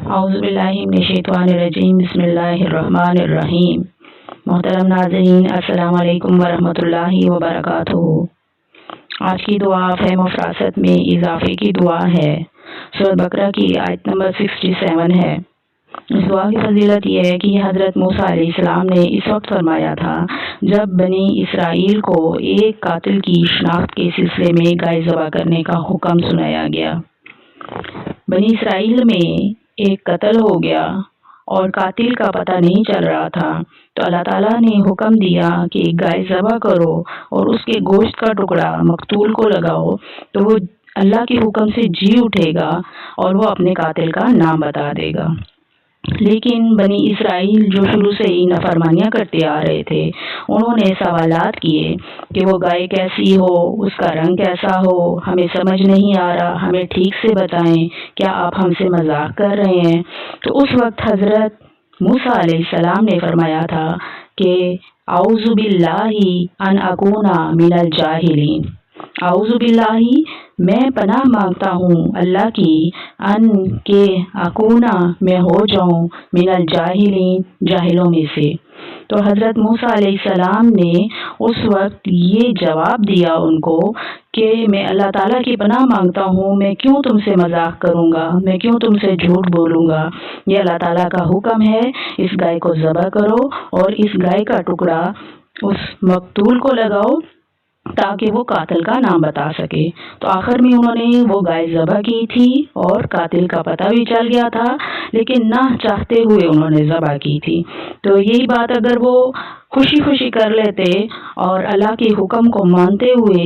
औज़ुबिल्लाहिमिनश्शैतानिर्रजीम बिस्मिल्लाहिर्रहमानिर्रहीम। मोहतरम नाज़रीन, अस्सलाम वालेकुम वरहमतुल्लाहि वबरकातुहू। आज की दुआ फ़हम फ़रासत में इजाफ़े की दुआ है। सूरह बकरा की आयत नंबर 67 है। इस दुआ की फजीलत यह है कि हज़रत मूसा अलैहिस्सलाम ने इस वक्त फरमाया था जब बनी इसराइल को एक कातिल की शनाख्त के सिलसिले में गाय ज़बह करने का हुक्म सुनाया गया। बनी इसराइल में एक कत्ल हो गया और कातिल का पता नहीं चल रहा था, तो अल्लाह ताला ने हुक्म दिया कि गाय ज़बह करो और उसके गोश्त का टुकड़ा मकतूल को लगाओ, तो वो अल्लाह के हुक्म से जी उठेगा और वो अपने कातिल का नाम बता देगा। लेकिन बनी इसराइल जो शुरू से ही नाफरमानियां करते आ रहे थे, उन्होंने सवालात किए कि वो गाय कैसी हो, उसका रंग कैसा हो, हमें समझ नहीं आ रहा, हमें ठीक से बताएं, क्या आप हमसे मजाक कर रहे हैं। तो उस वक्त हज़रत मूसा अलैहिस्सलाम ने फरमाया था कि औज़ु बिल्लाहि अन अकूना मिनल जाहिलीन। औज़ु बिल्लाहि, मैं पनाह मांगता हूँ अल्लाह की, अन के अकूना, मैं हो जाऊँ, मिनल जाहिलीन, जाहिलों में से। तो हज़रत मूसा अलैहिस्सलाम ने उस वक्त ये जवाब दिया उनको कि मैं अल्लाह ताला की पनाह मांगता हूँ, मैं क्यों तुमसे मजाक करूँगा, मैं क्यों तुमसे झूठ बोलूँगा। ये अल्लाह ताला का हुक्म है, इस गाय को ज़बह करो और इस गाय का टुकड़ा उस मकतूल को लगाओ ताकि वो कातिल का नाम बता सके। तो आखिर में उन्होंने वो गाय ज़बह की थी और कातिल का पता भी चल गया था, लेकिन ना चाहते हुए उन्होंने ज़बह की थी। तो यही बात अगर वो खुशी खुशी कर लेते और अल्लाह के हुक्म को मानते हुए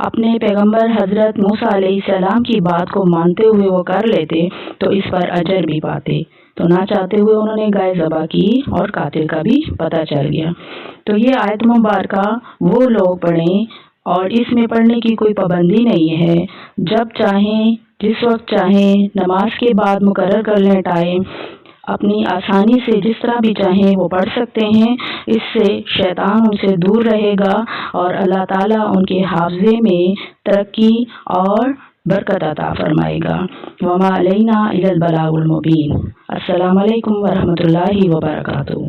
अपने पैगंबर हज़रत मूसा अलैहिस्सलाम की बात को मानते हुए वो कर लेते, तो इस पर अजर भी पाते। तो ना चाहते हुए उन्होंने गाय ज़बह की और कातिल का भी पता चल गया। तो ये आयत मुबारका वो लोग पढ़ें और इसमें पढ़ने की कोई पाबंदी नहीं है, जब चाहें, जिस वक्त चाहें, नमाज के बाद मुकर्रर कर लें टाइम, अपनी आसानी से जिस तरह भी चाहें वो पढ़ सकते हैं। इससे शैतान उनसे दूर रहेगा और अल्लाह ताला उनके हाफ़ज़े में तरक्की और बरकत अता फरमाएगा। वमा अलैना इल्लल बलागुल मुबीन। अस्सलामु अलैकुम वरहमतुल्लाहि वबरकातुहू।